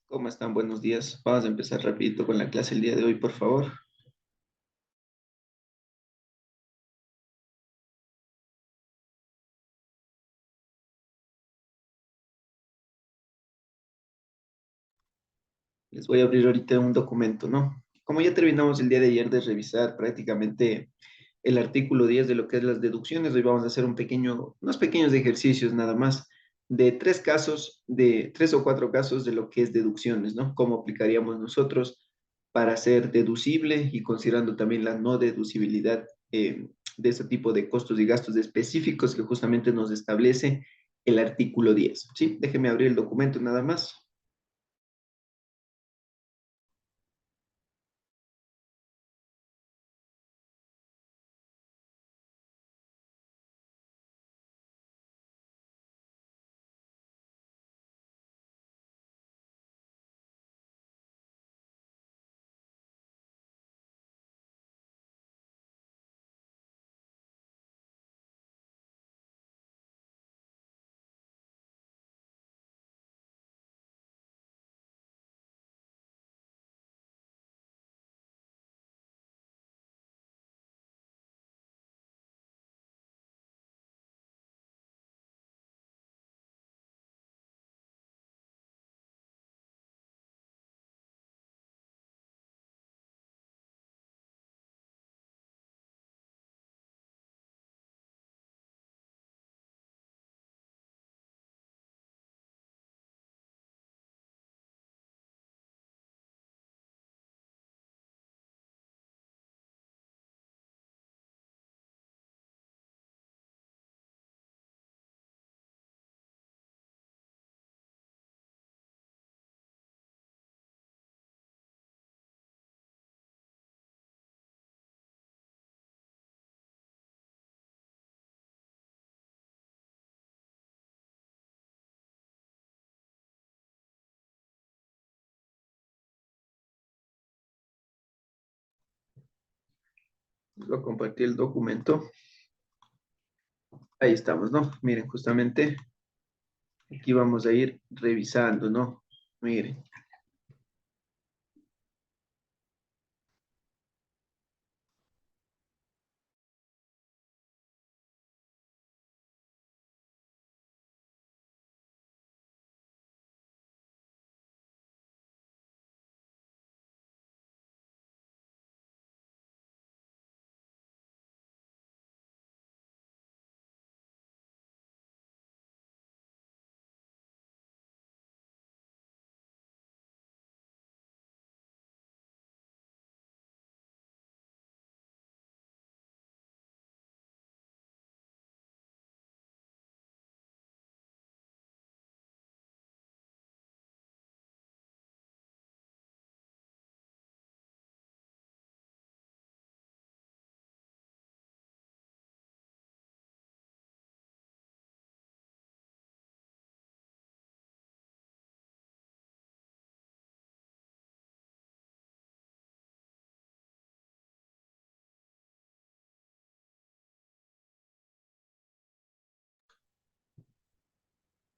¿Cómo están? Buenos días. Vamos a empezar rapidito con la clase el día de hoy, por favor. Les voy a abrir ahorita un documento, ¿no? Como ya terminamos el día de ayer de revisar prácticamente el artículo 10 de lo que es las deducciones, hoy vamos a hacer unos pequeños ejercicios nada más de tres casos, de tres o cuatro casos de lo que es deducciones, ¿no? Cómo aplicaríamos nosotros para ser deducible y considerando también la no deducibilidad de este tipo de costos y gastos específicos que justamente nos establece el artículo 10. Sí, déjeme abrir el documento nada más. Lo compartí el documento. Ahí estamos, ¿no? Miren, justamente aquí vamos a ir revisando, ¿no? Miren,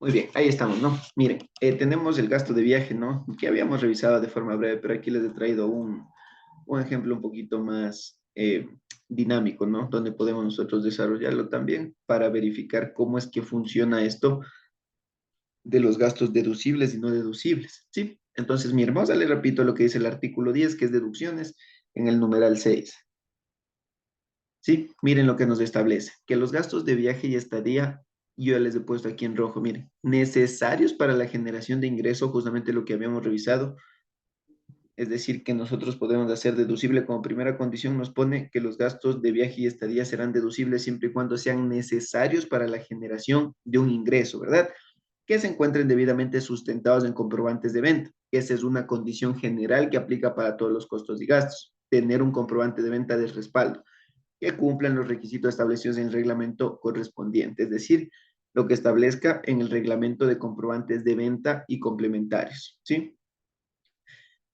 muy bien, ahí estamos, ¿no? Miren, tenemos el gasto de viaje, ¿no? Que habíamos revisado de forma breve, pero aquí les he traído un ejemplo un poquito más dinámico, ¿no? Donde podemos nosotros desarrollarlo también para verificar cómo es que funciona esto de los gastos deducibles y no deducibles, ¿sí? Entonces, miren, vamos a leer, repito, lo que dice el artículo 10, que es deducciones, en el numeral 6. Sí, miren lo que nos establece, que los gastos de viaje y estadía, yo ya les he puesto aquí en rojo, miren, necesarios para la generación de ingreso, justamente lo que habíamos revisado, es decir, que nosotros podemos hacer deducible como primera condición, nos pone que los gastos de viaje y estadía serán deducibles siempre y cuando sean necesarios para la generación de un ingreso, ¿verdad? Que se encuentren debidamente sustentados en comprobantes de venta. Esa es una condición general que aplica para todos los costos y gastos, tener un comprobante de venta de respaldo que cumplan los requisitos establecidos en el reglamento correspondiente, es decir, lo que establezca en el reglamento de comprobantes de venta y complementarios, ¿sí?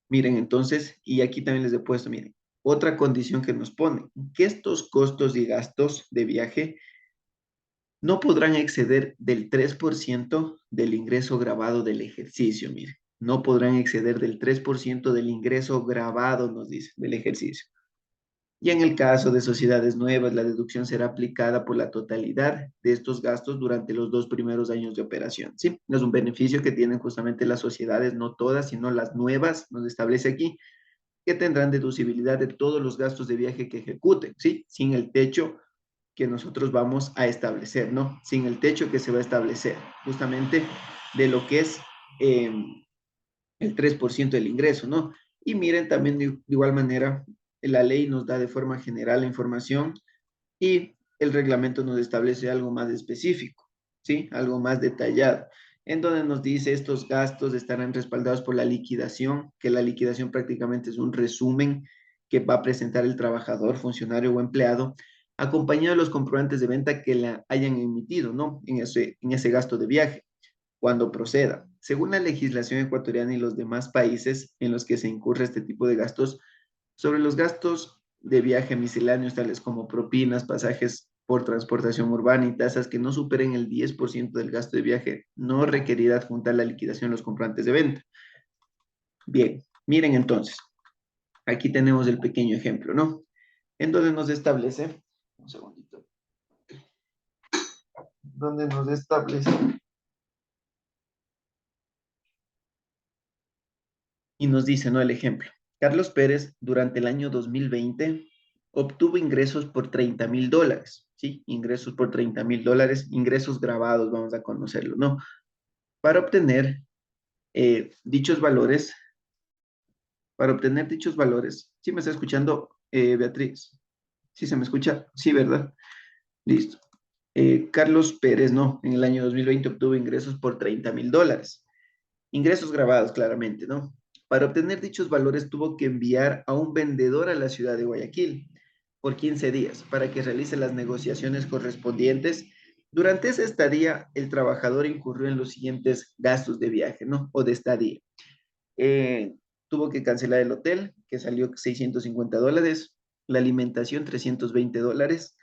Miren, entonces, y aquí también les he puesto, miren, otra condición que nos pone, que estos costos y gastos de viaje no podrán exceder del 3% del ingreso grabado del ejercicio, miren. no podrán exceder del 3% del ingreso grabado, nos dice, del ejercicio. Y en el caso de sociedades nuevas, la deducción será aplicada por la totalidad de estos gastos durante los 2 primeros años de operación. ¿Sí? Es un beneficio que tienen justamente las sociedades, no todas, sino las nuevas, nos establece aquí, que tendrán deducibilidad de todos los gastos de viaje que ejecuten, ¿sí? Sin el techo que nosotros vamos a establecer, ¿no? Sin el techo que se va a establecer, justamente de lo que es eh, el 3% del ingreso, ¿no? Y miren, también de igual manera, la ley nos da de forma general la información y el reglamento nos establece algo más específico, ¿sí? Algo más detallado, en donde nos dice estos gastos estarán respaldados por la liquidación, que la liquidación prácticamente es un resumen que va a presentar el trabajador, funcionario o empleado, acompañado de los comprobantes de venta que la hayan emitido, ¿no? En ese gasto de viaje cuando proceda. Según la legislación ecuatoriana y los demás países en los que se incurre este tipo de gastos, sobre los gastos de viaje misceláneos, tales como propinas, pasajes por transportación urbana y tasas que no superen el 10% del gasto de viaje, no requerirá adjuntar la liquidación de los comprantes de venta. Bien, miren entonces, aquí tenemos el pequeño ejemplo, ¿no? En donde nos establece, un segundito, donde nos establece y nos dice, ¿no? El ejemplo. Carlos Pérez, durante el año 2020, obtuvo ingresos por $30,000, ¿sí? Ingresos por $30,000, ingresos grabados, vamos a conocerlo, ¿no? Para obtener dichos valores, ¿sí me está escuchando, Beatriz? ¿Sí se me escucha? Sí, ¿verdad? Listo. Carlos Pérez, no, en el año 2020 obtuvo ingresos por $30,000. Ingresos grabados, claramente, ¿no? Para obtener dichos valores tuvo que enviar a un vendedor a la ciudad de Guayaquil por 15 días para que realice las negociaciones correspondientes. Durante esa estadía, el trabajador incurrió en los siguientes gastos de viaje, ¿no? O de estadía. Eh, Tuvo que cancelar el hotel, que salió $650, la alimentación $320,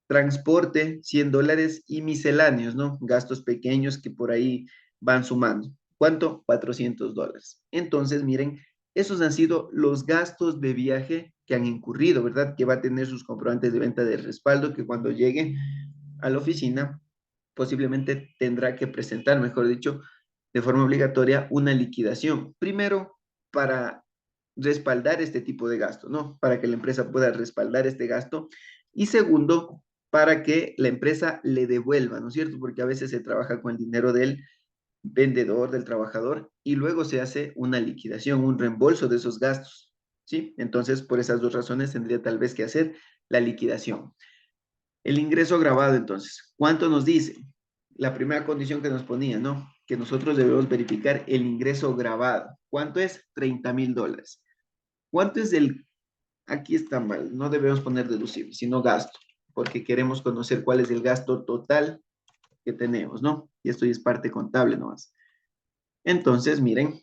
transporte, $100 y misceláneos, ¿no? Gastos pequeños que por ahí van sumando. ¿Cuánto? $400. Entonces, miren, esos han sido los gastos de viaje que han incurrido, ¿verdad? Que va a tener sus comprobantes de venta de respaldo, que cuando llegue a la oficina posiblemente tendrá que presentar, mejor dicho, de forma obligatoria una liquidación. Primero, para respaldar este tipo de gasto, ¿no? Para que la empresa pueda respaldar este gasto. Y segundo, para que la empresa le devuelva, ¿no es cierto? Porque a veces se trabaja con el dinero del vendedor, del trabajador, y luego se hace una liquidación, un reembolso de esos gastos, ¿sí? Entonces, por esas dos razones tendría tal vez que hacer la liquidación. El ingreso grabado, entonces, ¿cuánto nos dice? La primera condición que nos ponía, ¿no? Que nosotros debemos verificar el ingreso grabado. ¿Cuánto es? $30,000. ¿Cuánto es el? Aquí está mal, no debemos poner deducible, sino gasto, porque queremos conocer cuál es el gasto total que tenemos, ¿no? Y esto ya es parte contable nomás. Entonces, miren,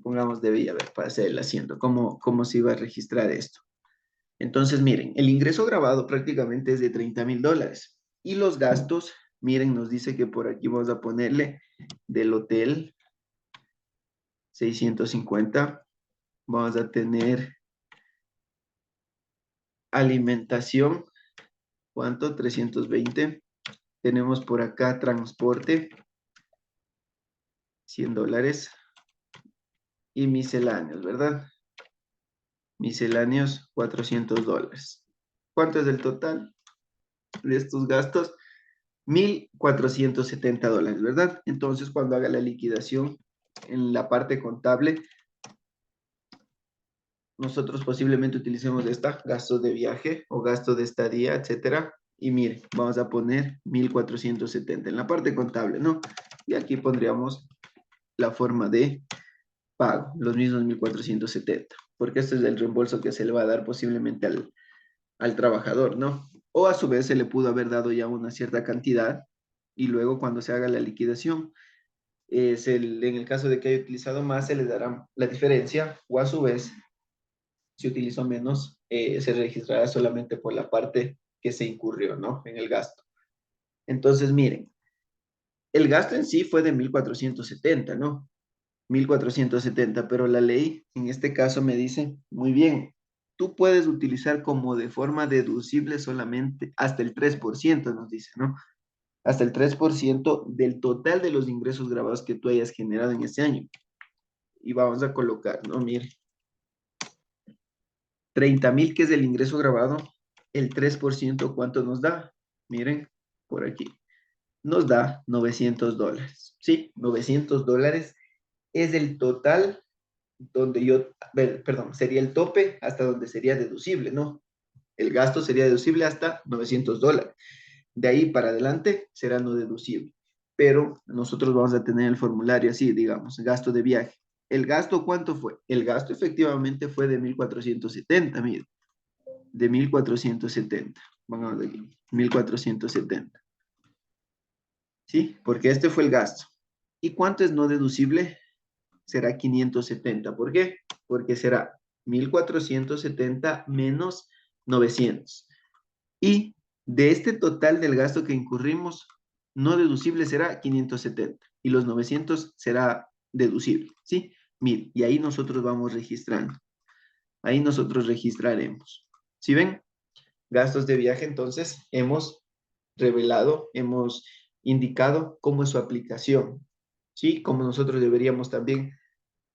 pongamos debía, a ver, para hacer el asiento, ¿cómo se iba a registrar esto? Entonces, miren, el ingreso grabado prácticamente es de $30,000. Y los gastos, miren, nos dice que por aquí vamos a ponerle del hotel 650. Vamos a tener alimentación, ¿cuánto? 320. Tenemos por acá transporte, $100. Y misceláneos, ¿verdad? Misceláneos, $400. ¿Cuánto es el total de estos gastos? $1,470, ¿verdad? Entonces, cuando haga la liquidación en la parte contable, nosotros posiblemente utilicemos esta, gastos de viaje o gasto de estadía, etcétera. Y mire, vamos a poner 1,470 en la parte contable, ¿no? Y aquí pondríamos la forma de pago, los mismos 1,470, porque este es el reembolso que se le va a dar posiblemente al trabajador, ¿no? O a su vez se le pudo haber dado ya una cierta cantidad y luego cuando se haga la liquidación, en el caso de que haya utilizado más, se le dará la diferencia o a su vez, si utilizó menos, se registrará solamente por la parte que se incurrió, ¿no? En el gasto. Entonces, miren, El gasto en sí fue de 1.470, ¿no? 1.470, pero la ley en este caso me dice, muy bien, tú puedes utilizar como de forma deducible solamente hasta el 3%, nos dice, ¿no? Hasta el 3% del total de los ingresos grabados que tú hayas generado en ese año. Y vamos a colocar, ¿no? Mire, 30.000, que es el ingreso grabado, el 3%, ¿cuánto nos da? Miren, por aquí. Nos da $900, ¿sí? $900 es el total donde perdón, sería el tope hasta donde sería deducible, ¿no? El gasto sería deducible hasta $900. De ahí para adelante será no deducible. Pero nosotros vamos a tener el formulario así, digamos, gasto de viaje. ¿El gasto cuánto fue? El gasto efectivamente fue de 1.470, mire, de 1.470. Vamos a ver aquí, 1.470. ¿Sí? Porque este fue el gasto. ¿Y cuánto es no deducible? Será 570. ¿Por qué? Porque será 1.470 menos 900. Y de este total del gasto que incurrimos, no deducible será 570 y los 900 será deducible, ¿sí? 1.000. Y ahí nosotros vamos registrando. Ahí nosotros registraremos. ¿Sí ven? Gastos de viaje, entonces, hemos revelado, hemos indicado cómo es su aplicación, ¿sí? Como nosotros deberíamos también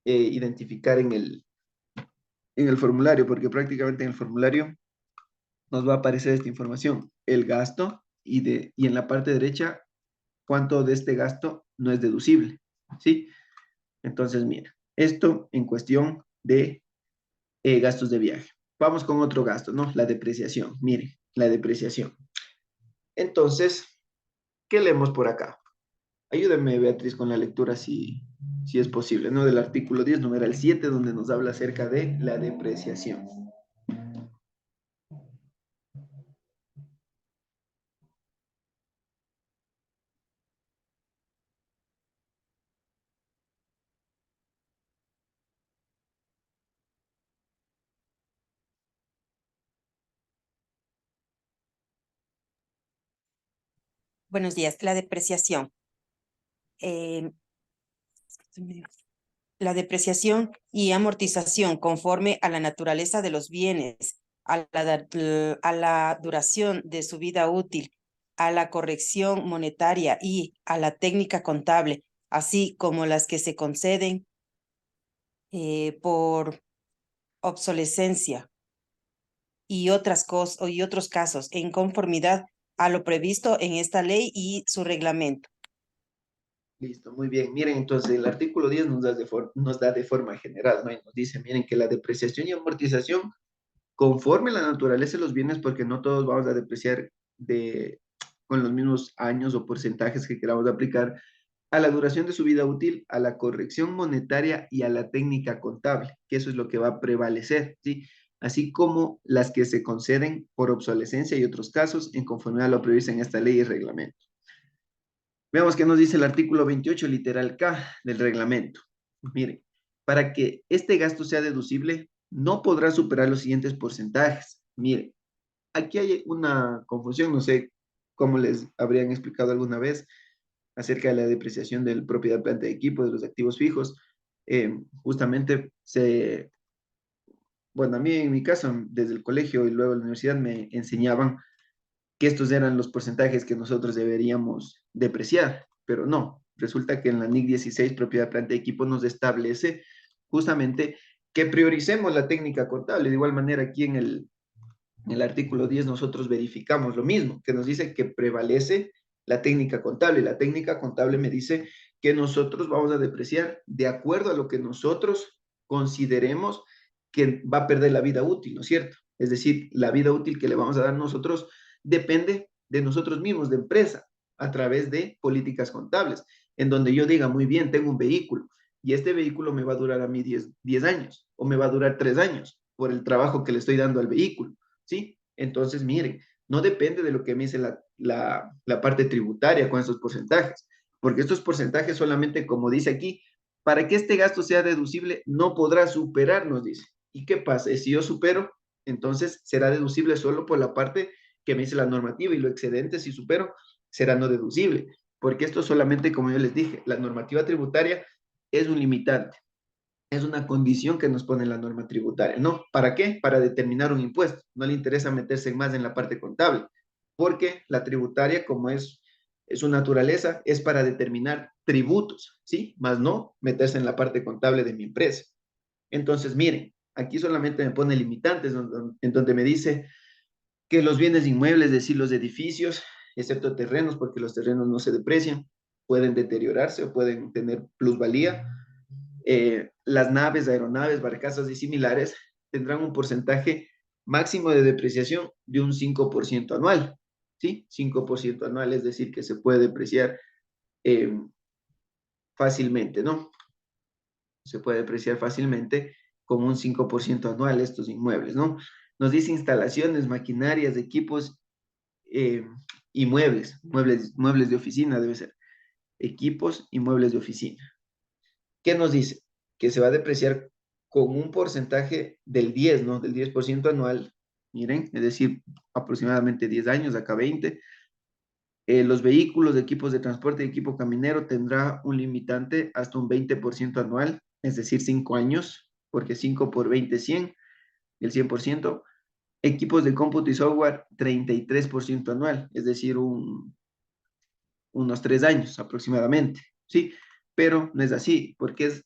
identificar en el formulario, porque prácticamente en el formulario nos va a aparecer esta información, el gasto y en la parte derecha, cuánto de este gasto no es deducible, ¿sí? Entonces, mira, esto en cuestión de gastos de viaje. Vamos con otro gasto, ¿no? La depreciación. Mire, la depreciación. Entonces, ¿qué leemos por acá? Ayúdame, Beatriz, con la lectura si es posible, ¿no? Del artículo 10, numeral 7, donde nos habla acerca de la depreciación. Buenos días. La depreciación. Eh, la depreciación y amortización conforme a la naturaleza de los bienes, a la duración de su vida útil, a la corrección monetaria y a la técnica contable, así como las que se conceden por obsolescencia y otros casos en conformidad a lo previsto en esta ley y su reglamento. Listo, muy bien. Miren, entonces el artículo 10 nos da de forma general, ¿no? Y nos dice, miren, que la depreciación y amortización, conforme a la naturaleza de los bienes, porque no todos vamos a depreciar con los mismos años o porcentajes que queramos aplicar, a la duración de su vida útil, a la corrección monetaria y a la técnica contable, que eso es lo que va a prevalecer, ¿sí? Así como las que se conceden por obsolescencia y otros casos en conformidad a lo previsto en esta ley y reglamento. Veamos qué nos dice el artículo 28, literal K del reglamento. Miren, para que este gasto sea deducible, no podrá superar los siguientes porcentajes. Miren, aquí hay una confusión, no sé cómo les habrían explicado alguna vez acerca de la depreciación de la propiedad, planta de equipo, de los activos fijos. Justamente bueno, a mí en mi caso, desde el colegio y luego en la universidad me enseñaban que estos eran los porcentajes que nosotros deberíamos depreciar, pero no, resulta que en la NIC 16, propiedad, planta y equipo, nos establece justamente que prioricemos la técnica contable. De igual manera, aquí en el artículo 10 nosotros verificamos lo mismo, que nos dice que prevalece la técnica contable. La técnica contable me dice que nosotros vamos a depreciar de acuerdo a lo que nosotros consideremos que va a perder la vida útil, ¿no es cierto? Es decir, la vida útil que le vamos a dar nosotros depende de nosotros mismos, de empresa, a través de políticas contables, en donde yo diga, muy bien, tengo un vehículo y este vehículo me va a durar a mí 10 años o me va a durar 3 años por el trabajo que le estoy dando al vehículo, ¿sí? Entonces, miren, no depende de lo que me dice la parte tributaria con estos porcentajes, porque estos porcentajes solamente, como dice aquí, para que este gasto sea deducible, no podrá superar, nos dice. ¿Y qué pasa? Si yo supero, entonces será deducible solo por la parte que me dice la normativa y lo excedente, si supero, será no deducible. porque esto solamente, como yo les dije, la normativa tributaria es un limitante, es una condición que nos pone la norma tributaria. ¿No? ¿Para qué? Para determinar un impuesto. No le interesa meterse más en la parte contable, porque la tributaria, como es su naturaleza, es para determinar tributos, ¿sí? Más no meterse en la parte contable de mi empresa. Entonces, miren, aquí solamente me pone limitantes, en donde me dice que los bienes inmuebles, es decir, los edificios, excepto terrenos, porque los terrenos no se deprecian, pueden deteriorarse o pueden tener plusvalía. Las naves, aeronaves, barcazas y similares tendrán un porcentaje máximo de depreciación de un 5% anual, ¿sí? 5% anual, es decir, que se puede depreciar eh, fácilmente, ¿no? Se puede depreciar fácilmente con un 5% anual estos inmuebles, ¿no? Nos dice instalaciones, maquinarias, equipos eh, y muebles de oficina debe ser, equipos y muebles de oficina. ¿Qué nos dice? Que se va a depreciar con un porcentaje del 10, ¿no? Del 10% anual, miren, es decir, aproximadamente 10 años, acá 20. Los vehículos, equipos de transporte y equipo caminero tendrá un limitante hasta un 20% anual, es decir, 5 años, porque 5 por 20 es 100, el 100%. Equipos de cómputo y software, 33% anual, es decir, unos 3 años aproximadamente, ¿sí? Pero no es así, porque es,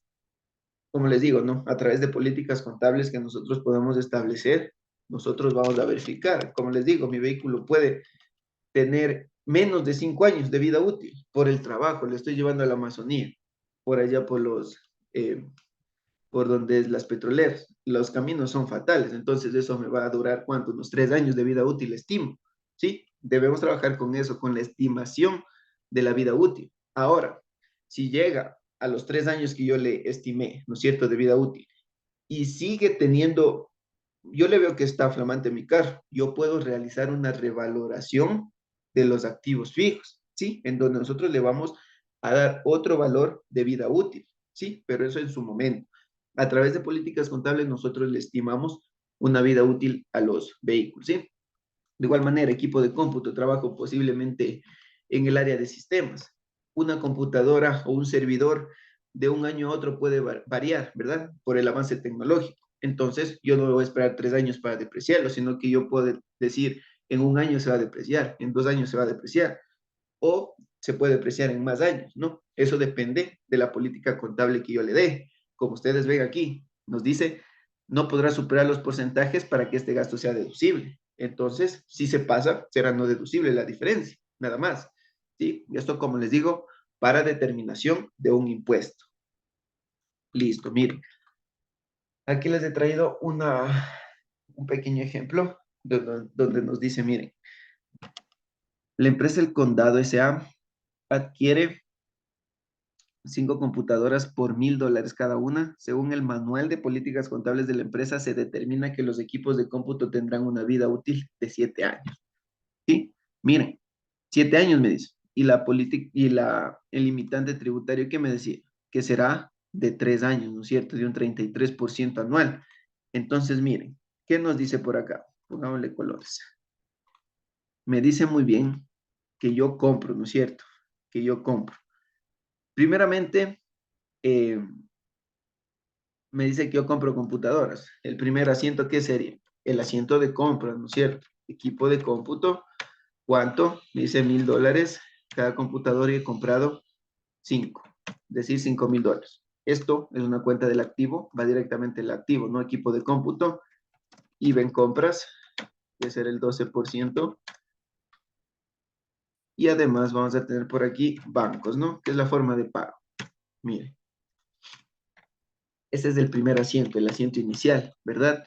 como les digo, ¿no? A través de políticas contables que nosotros podemos establecer, nosotros vamos a verificar. Como les digo, mi vehículo puede tener menos de 5 años de vida útil por el trabajo, le estoy llevando a la Amazonía, por allá por donde es las petroleras. Los caminos son fatales, entonces eso me va a durar, ¿cuánto? Unos 3 años de vida útil, estimo, ¿sí? Debemos trabajar con eso, con la estimación de la vida útil. Ahora, si llega a los 3 años que yo le estimé, ¿no es cierto?, de vida útil, y sigue teniendo, yo le veo que está flamante mi carro, yo puedo realizar una revaloración de los activos fijos, ¿sí? En donde nosotros le vamos a dar otro valor de vida útil, ¿sí? Pero eso en su momento. A través de políticas contables nosotros le estimamos una vida útil a los vehículos, ¿sí? De igual manera, equipo de cómputo, trabajo posiblemente en el área de sistemas. Una computadora o un servidor de un año a otro puede variar, ¿verdad? Por el avance tecnológico. Entonces, yo no voy a esperar 3 años para depreciarlo, sino que yo puedo decir, en un año se va a depreciar, en 2 años se va a depreciar, o se puede depreciar en más años, ¿no? Eso depende de la política contable que yo le dé. Como ustedes ven aquí, nos dice, no podrá superar los porcentajes para que este gasto sea deducible. Entonces, si se pasa, será no deducible la diferencia, nada más. ¿Sí? Y esto, como les digo, para determinación de un impuesto. Listo, miren. Aquí les he traído un pequeño ejemplo donde nos dice, miren, la empresa El Condado S.A. adquiere 5 computadoras por $1,000 cada una. Según el manual de políticas contables de la empresa, se determina que los equipos de cómputo tendrán una vida útil de 7 años. ¿Sí? Miren, 7 años me dice. Y la política y el limitante tributario que me decía, que será de 3 años, ¿no es cierto? De un 33% anual. Entonces, miren, ¿qué nos dice por acá? Pongámosle colores. Me dice muy bien que yo compro, ¿no es cierto? Que yo compro. Primeramente, eh, me dice que yo compro computadoras. El primer asiento, ¿qué sería? El asiento de compra, ¿no es cierto? Equipo de cómputo, ¿cuánto? Me dice $1,000. Cada computadora y he comprado 5, es decir, $5,000. Esto es una cuenta del activo, va directamente al activo, no equipo de cómputo. Y ven compras, que será el 12%. Y además vamos a tener por aquí bancos, ¿no? Que es la forma de pago. Mire, ese es el primer asiento, el asiento inicial, ¿verdad?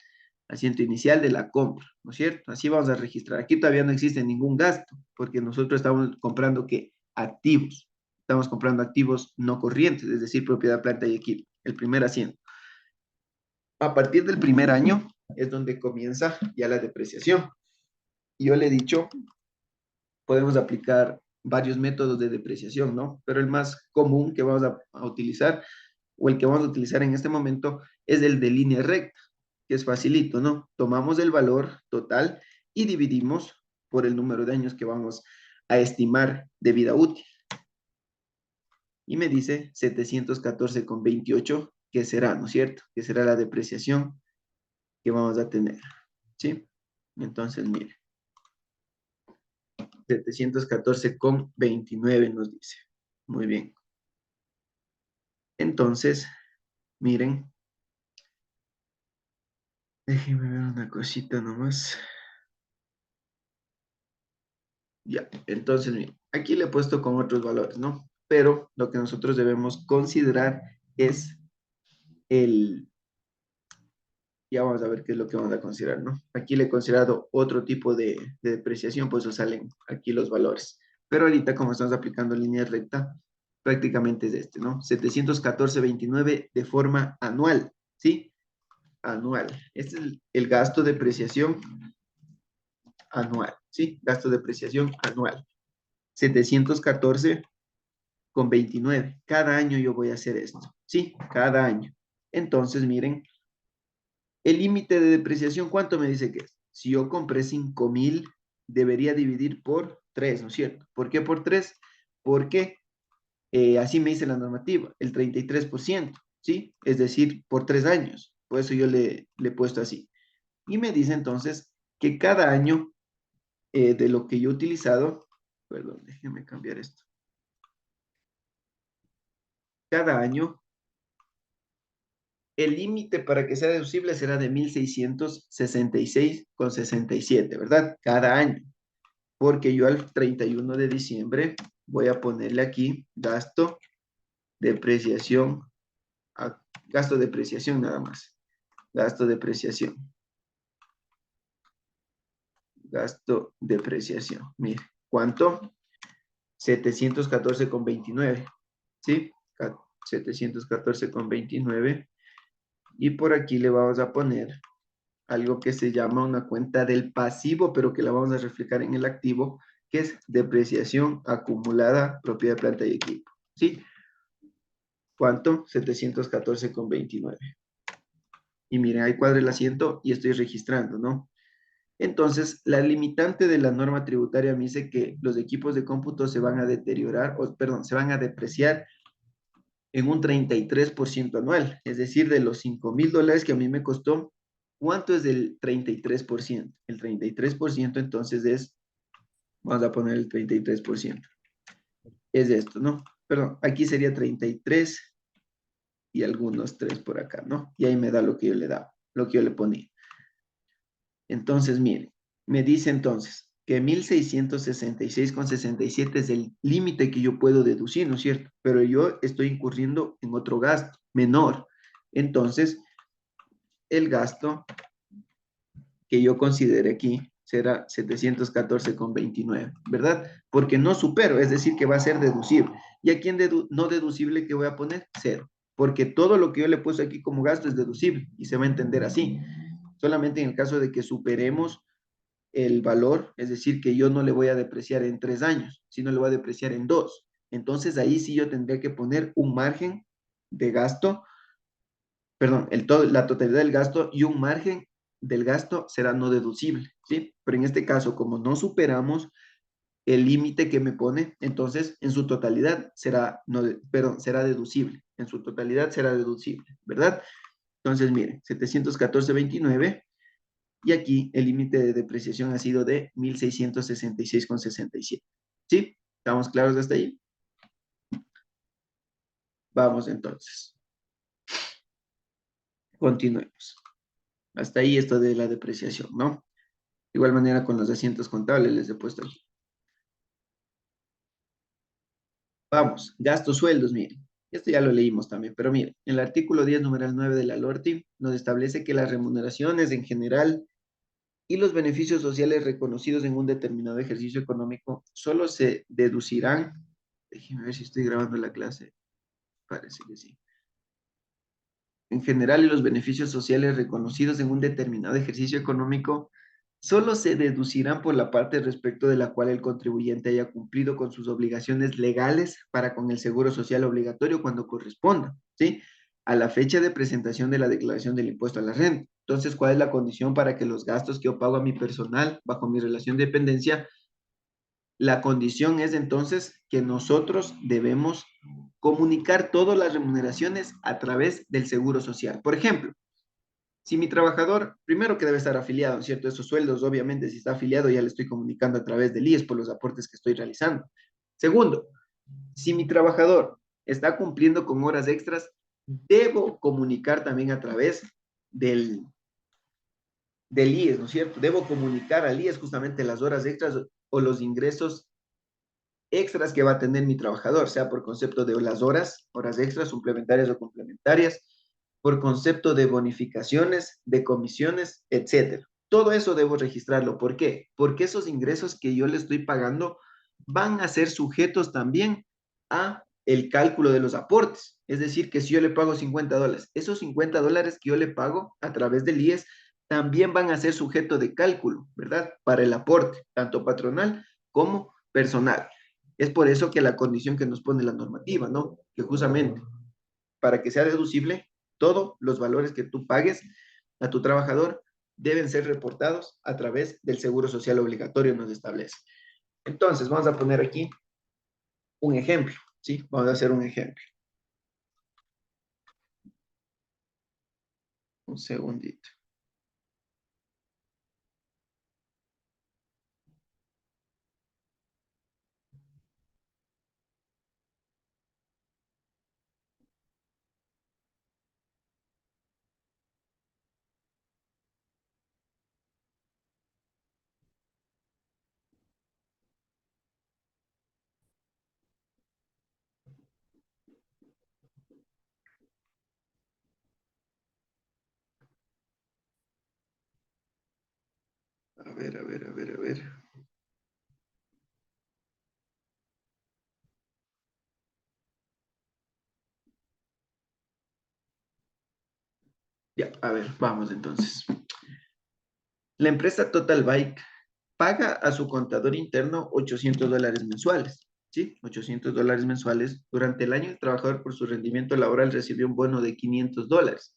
Asiento inicial de la compra, ¿no es cierto? Así vamos a registrar. Aquí todavía no existe ningún gasto, porque nosotros estamos comprando, ¿qué? Activos. Estamos comprando activos no corrientes, es decir, propiedad, planta y equipo. El primer asiento. A partir del primer año es donde comienza ya la depreciación. Y yo le he dicho, podemos aplicar varios métodos de depreciación, ¿no? Pero el más común que vamos a utilizar, o el que vamos a utilizar en este momento, es el de línea recta, que es facilito, ¿no? Tomamos el valor total y dividimos por el número de años que vamos a estimar de vida útil. Y me dice 714,28, que será, ¿no es cierto? Que será la depreciación que vamos a tener, ¿sí? Entonces, mire, 714,29 nos dice. Muy bien. Entonces, miren, déjenme ver una cosita nomás. Ya, entonces, miren, aquí le he puesto con otros valores, ¿no? Pero lo que nosotros debemos considerar es el, ya vamos a ver qué es lo que vamos a considerar, ¿no? Aquí le he considerado otro tipo de depreciación, pues eso salen aquí los valores. Pero ahorita, como estamos aplicando línea recta, prácticamente es este, ¿no? 714,29 de forma anual, ¿sí? Anual. Este es el gasto de depreciación anual, ¿sí? Gasto de depreciación anual. 714,29. Cada año yo voy a hacer esto, ¿sí? Cada año. Entonces, miren, el límite de depreciación, ¿cuánto me dice que es? Si yo compré 5,000, debería dividir por 3, ¿no es cierto? ¿Por qué por 3? Porque así me dice la normativa, el 33%, ¿sí? Es decir, por 3 años. Por eso yo le he puesto así. Y me dice entonces que cada año de lo que yo he utilizado, perdón, déjeme cambiar esto. Cada año, el límite para que sea deducible será de 1,666,67, ¿verdad? Cada año. Porque yo al 31 de diciembre voy a ponerle aquí gasto, depreciación, gasto de depreciación nada más. Gasto de depreciación. Gasto de depreciación. Mire, ¿cuánto? 714,29. ¿Sí? 714,29. Y por aquí le vamos a poner algo que se llama una cuenta del pasivo, pero que la vamos a reflejar en el activo, que es depreciación acumulada, propiedad de planta y equipo. ¿Sí? ¿Cuánto? 714,29. Y miren, ahí cuadra el asiento y estoy registrando, ¿no? Entonces, la limitante de la norma tributaria me dice que los equipos de cómputo se van a deteriorar, o perdón, se van a depreciar en un 33% anual. Es decir, de los $5,000 que a mí me costó, ¿cuánto es del 33%? El 33% entonces es, vamos a poner el 33%. Es esto, ¿no? Perdón, aquí sería 33 y algunos 3 por acá, ¿no? Y ahí me da lo que yo le daba, lo que yo le ponía. Entonces, miren, me dice entonces que 1,666,67 es el límite que yo puedo deducir, ¿no es cierto? Pero yo estoy incurriendo en otro gasto menor. Entonces, el gasto que yo considere aquí será 714,29, ¿verdad? Porque no supero, es decir, que va a ser deducible. ¿Y aquí en no deducible qué voy a poner? Cero. Porque todo lo que yo le he puesto aquí como gasto es deducible y se va a entender así. Solamente en el caso de que superemos el valor, es decir, que yo no le voy a depreciar en 3 años, sino le voy a depreciar en 2. Entonces ahí sí yo tendría que poner un margen de gasto, perdón, la totalidad del gasto y un margen del gasto será no deducible, ¿sí? Pero en este caso, como no superamos el límite que me pone, entonces en su totalidad será, no, perdón, será deducible, en su totalidad será deducible, ¿verdad? Entonces, miren, 714,29 y aquí el límite de depreciación ha sido de 1,666,67. ¿Sí? ¿Estamos claros hasta ahí? Vamos entonces. Continuemos. Hasta ahí esto de la depreciación, ¿no? De igual manera con los asientos contables les he puesto aquí. Vamos, gastos sueldos, miren. Esto ya lo leímos también, pero miren, el artículo 10, numeral 9 de la LORTI nos establece que las remuneraciones en general y los beneficios sociales reconocidos en un determinado ejercicio económico solo se deducirán. Déjenme ver si estoy grabando la clase. Parece que sí. En general, y los beneficios sociales reconocidos en un determinado ejercicio económico solo se deducirán por la parte respecto de la cual el contribuyente haya cumplido con sus obligaciones legales para con el seguro social obligatorio cuando corresponda, ¿sí? A la fecha de presentación de la declaración del impuesto a la renta. Entonces, ¿cuál es la condición para que los gastos que yo pago a mi personal bajo mi relación de dependencia la condición es entonces que nosotros debemos comunicar todas las remuneraciones a través del Seguro Social. Por ejemplo, si mi trabajador, primero que debe estar afiliado, ¿cierto? Esos sueldos, obviamente, si está afiliado, ya le estoy comunicando a través del IES por los aportes que estoy realizando. Segundo, si mi trabajador está cumpliendo con horas extras, debo comunicar también a través del, del IES, ¿no es cierto? Debo comunicar al IES justamente las horas extras o los ingresos extras que va a tener mi trabajador, sea por concepto de las horas extras, suplementarias o complementarias, por concepto de bonificaciones, de comisiones, etcétera. Todo eso debo registrarlo. ¿Por qué? Porque esos ingresos que yo le estoy pagando van a ser sujetos también a el cálculo de los aportes. Es decir, que si yo le pago $50, esos $50 que yo le pago a través del IES también van a ser sujeto de cálculo, ¿verdad? Para el aporte, tanto patronal como personal. Es por eso que la condición que nos pone la normativa, ¿no? Que justamente para que sea deducible, todos los valores que tú pagues a tu trabajador deben ser reportados a través del Seguro Social Obligatorio, nos establece. Entonces, vamos a poner aquí un ejemplo, ¿sí? Vamos a hacer un ejemplo. Un segundito. A ver, a ver, a ver, a ver. Ya, a ver, vamos entonces. La empresa Total Bike paga a su contador interno $800 mensuales, ¿sí? $800 mensuales. Durante el año, el trabajador por su rendimiento laboral recibió un bono de $500.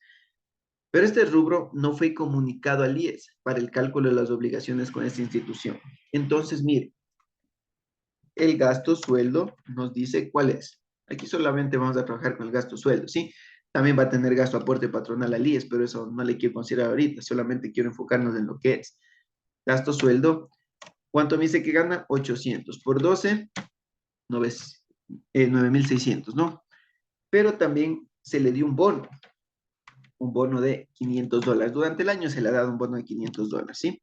Pero este rubro no fue comunicado al IES para el cálculo de las obligaciones con esta institución. Entonces, mire, el gasto sueldo nos dice cuál es. Aquí solamente vamos a trabajar con el gasto sueldo, ¿sí? También va a tener gasto aporte patronal al IES, pero eso no le quiero considerar ahorita, solamente quiero enfocarnos en lo que es. Gasto sueldo, ¿cuánto me dice que gana? 800 por 12, 9,600, ¿no? Pero también se le dio un bono de $500. Durante el año se le ha dado un bono de $500, ¿sí?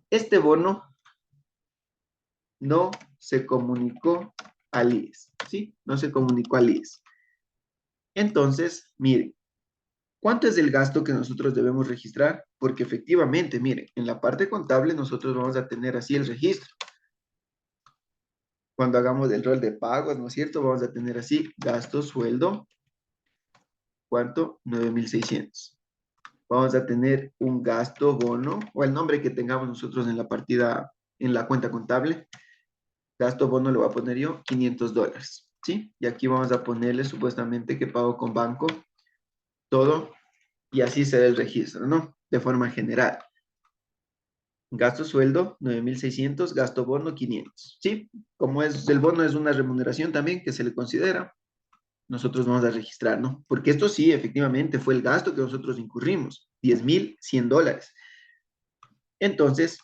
Este bono no se comunicó al IES, ¿sí? No se comunicó al IES. Entonces, miren, ¿cuánto es el gasto que nosotros debemos registrar? Porque efectivamente, miren, en la parte contable nosotros vamos a tener así el registro. Cuando hagamos el rol de pagos, ¿no es cierto? Vamos a tener así gasto, sueldo, ¿cuánto? 9,600. Vamos a tener un gasto, bono, o el nombre que tengamos nosotros en la partida, en la cuenta contable. Gasto bono lo voy a poner yo, $500, ¿sí? Y aquí vamos a ponerle supuestamente que pago con banco, todo, y así será el registro, ¿no? De forma general. Gasto sueldo, 9,600, gasto bono, 500, ¿sí? Como es, el bono es una remuneración también que se le considera, nosotros vamos a registrar, ¿no? Porque esto sí, efectivamente, fue el gasto que nosotros incurrimos, $10,100. Entonces,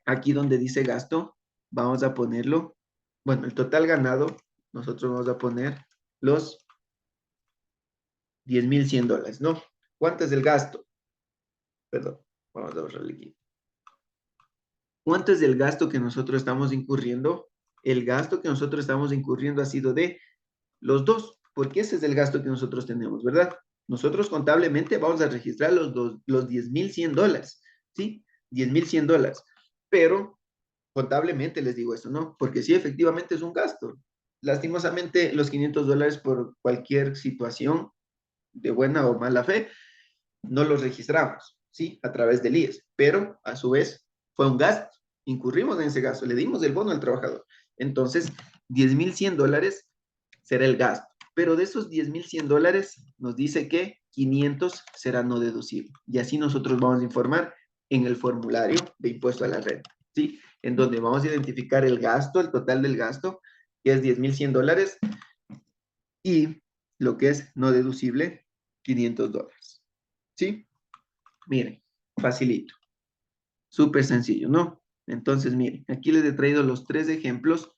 aquí donde dice gasto, vamos a ponerlo, bueno, el total ganado, nosotros vamos a poner los $10,100, ¿no? ¿Cuánto es el gasto? Perdón, vamos a borrarle aquí. ¿Cuánto es el gasto que nosotros estamos incurriendo? El gasto que nosotros estamos incurriendo ha sido de los dos, porque ese es el gasto que nosotros tenemos, ¿verdad? Nosotros contablemente vamos a registrar los $10,100, ¿sí? $10,100, pero contablemente les digo esto, ¿no? Porque sí, efectivamente es un gasto. Lastimosamente, los $500 por cualquier situación de buena o mala fe, no los registramos, ¿sí? A través del IES, pero a su vez fue un gasto. Incurrimos en ese gasto, le dimos el bono al trabajador. Entonces, $10,100 será el gasto. Pero de esos $10,100 nos dice que 500 será no deducible. Y así nosotros vamos a informar en el formulario de impuesto a la renta. ¿sí? En donde vamos a identificar el gasto, el total del gasto, que es $10,100, y lo que es no deducible, $500, ¿sí? Miren, facilito, súper sencillo, ¿no? Entonces, miren, aquí les he traído los 3 ejemplos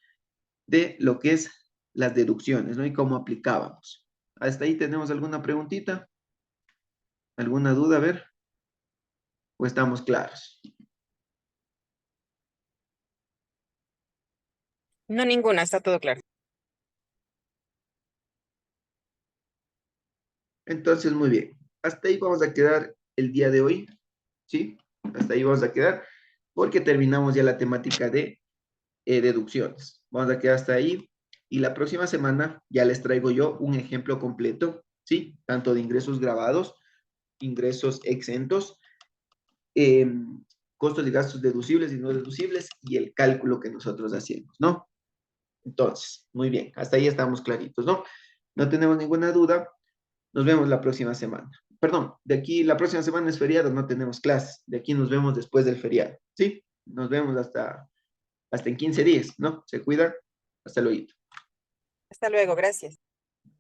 de lo que es las deducciones, ¿no? Y cómo aplicábamos. ¿Hasta ahí tenemos alguna preguntita? ¿Alguna duda? A ver, ¿o estamos claros? No, ninguna, está todo claro. Entonces, muy bien. Hasta ahí vamos a quedar el día de hoy, ¿sí? Hasta ahí vamos a quedar, porque terminamos ya la temática de deducciones. Vamos a quedar hasta ahí. Y la próxima semana ya les traigo yo un ejemplo completo, ¿sí? Tanto de ingresos grabados, ingresos exentos, eh, costos y gastos deducibles y no deducibles y el cálculo que nosotros hacemos, ¿no? Entonces, muy bien, hasta ahí estamos claritos, ¿no? No tenemos ninguna duda. Nos vemos la próxima semana. Perdón, de aquí la próxima semana es feriado, no tenemos clases. De aquí nos vemos después del feriado, ¿sí? Nos vemos hasta en 15 días, ¿no? Se cuidan. Hasta luego. Hasta luego, gracias.